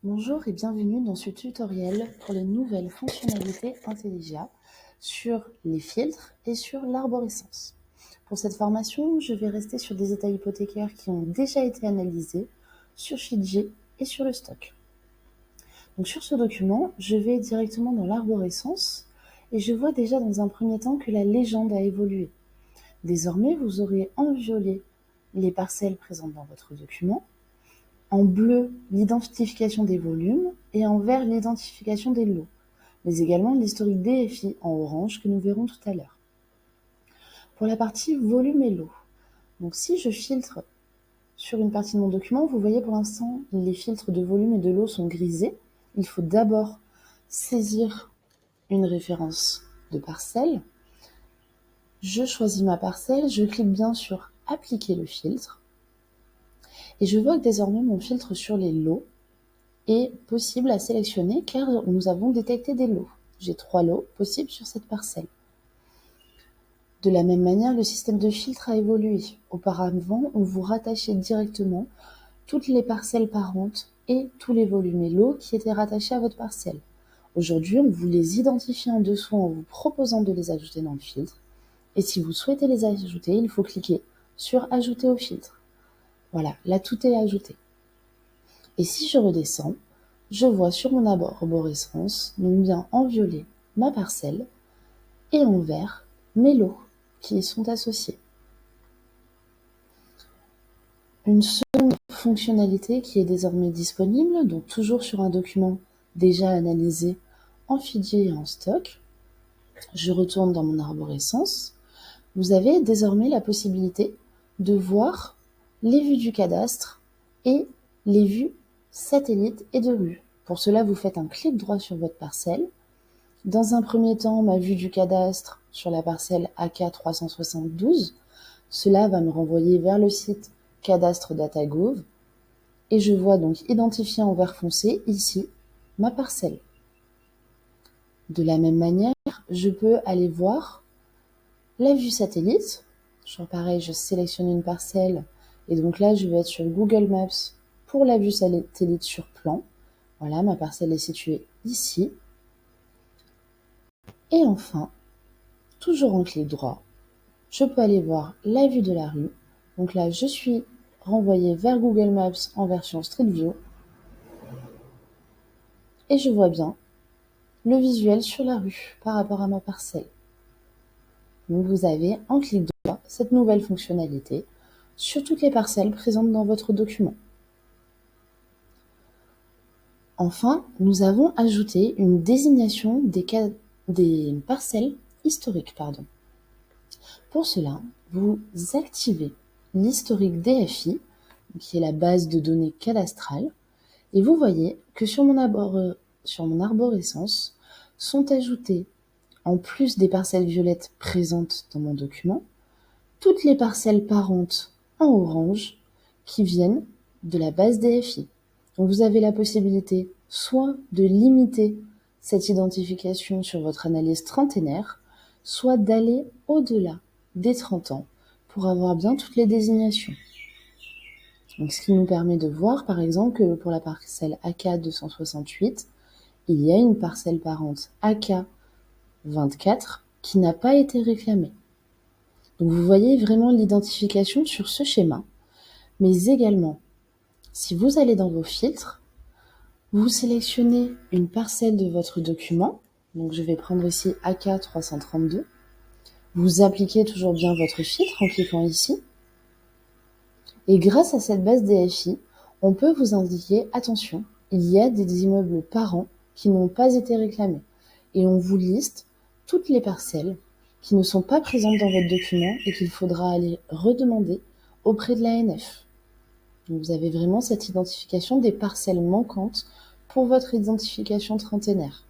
Bonjour et bienvenue dans ce tutoriel pour les nouvelles fonctionnalités Intelligia sur les filtres et sur l'arborescence. Pour cette formation, je vais rester sur des états hypothécaires qui ont déjà été analysés sur Fiji et sur le stock. Donc sur ce document, je vais directement dans l'arborescence et je vois déjà dans un premier temps que la légende a évolué. Désormais, vous aurez en violet les parcelles présentes dans votre document, en bleu l'identification des volumes et en vert l'identification des lots, mais également l'historique DFI en orange que nous verrons tout à l'heure. Pour la partie volume et lot, donc si je filtre sur une partie de mon document, vous voyez pour l'instant les filtres de volume et de lot sont grisés. Il faut d'abord saisir une référence de parcelle. Je choisis ma parcelle, je clique bien sur appliquer le filtre et je vois que désormais mon filtre sur les lots est possible à sélectionner car nous avons détecté des lots. J'ai 3 lots possibles sur cette parcelle. De la même manière, le système de filtre a évolué. Auparavant, on vous rattachait directement toutes les parcelles parentes et tous les volumes et lots qui étaient rattachés à votre parcelle. Aujourd'hui, on vous les identifie en dessous en vous proposant de les ajouter dans le filtre. Et si vous souhaitez les ajouter, il faut cliquer sur Ajouter au filtre. Voilà, là tout est ajouté. Et si je redescends, je vois sur mon arborescence, donc bien en violet, ma parcelle, et en vert, mes lots qui y sont associés. Une seconde fonctionnalité qui est désormais disponible, donc toujours sur un document déjà analysé en Fiji et en stock. Je retourne dans mon arborescence. Vous avez désormais la possibilité de voir les vues du cadastre et les vues satellites et de rue. Pour cela, vous faites un clic droit sur votre parcelle. Dans un premier temps, ma vue du cadastre sur la parcelle AK372. Cela va me renvoyer vers le site Cadastre Datagouv et je vois donc identifié en vert foncé ici ma parcelle. De la même manière, je peux aller voir la vue satellite. Pareil, je sélectionne une parcelle et donc là je vais être sur Google Maps pour la vue satellite sur plan. Voilà, ma parcelle est située ici. Et enfin, toujours en clic droit, je peux aller voir la vue de la rue. Donc là, je suis renvoyée vers Google Maps en version Street View. Et je vois bien le visuel sur la rue par rapport à ma parcelle. Donc vous avez en clic droit cette nouvelle fonctionnalité sur toutes les parcelles présentes dans votre document. Enfin, nous avons ajouté une désignation des parcelles historiques. Pour cela, vous activez l'historique DFI, qui est la base de données cadastrale, et vous voyez que sur mon arborescence sont ajoutées, en plus des parcelles violettes présentes dans mon document, toutes les parcelles parentes en orange qui viennent de la base DFI. Donc vous avez la possibilité soit de limiter cette identification sur votre analyse trentenaire, soit d'aller au-delà des 30 ans pour avoir bien toutes les désignations. Donc, ce qui nous permet de voir, par exemple, que pour la parcelle AK268, il y a une parcelle parente AK24 qui n'a pas été réclamée. Donc, vous voyez vraiment l'identification sur ce schéma, mais également, si vous allez dans vos filtres, vous sélectionnez une parcelle de votre document. Donc, je vais prendre ici AK332. Vous appliquez toujours bien votre filtre en cliquant ici. Et grâce à cette base DFI, on peut vous indiquer, attention, il y a des immeubles parents qui n'ont pas été réclamés. Et on vous liste toutes les parcelles qui ne sont pas présentes dans votre document et qu'il faudra aller redemander auprès de l'ANF. Donc vous avez vraiment cette identification des parcelles manquantes pour votre identification trentenaire.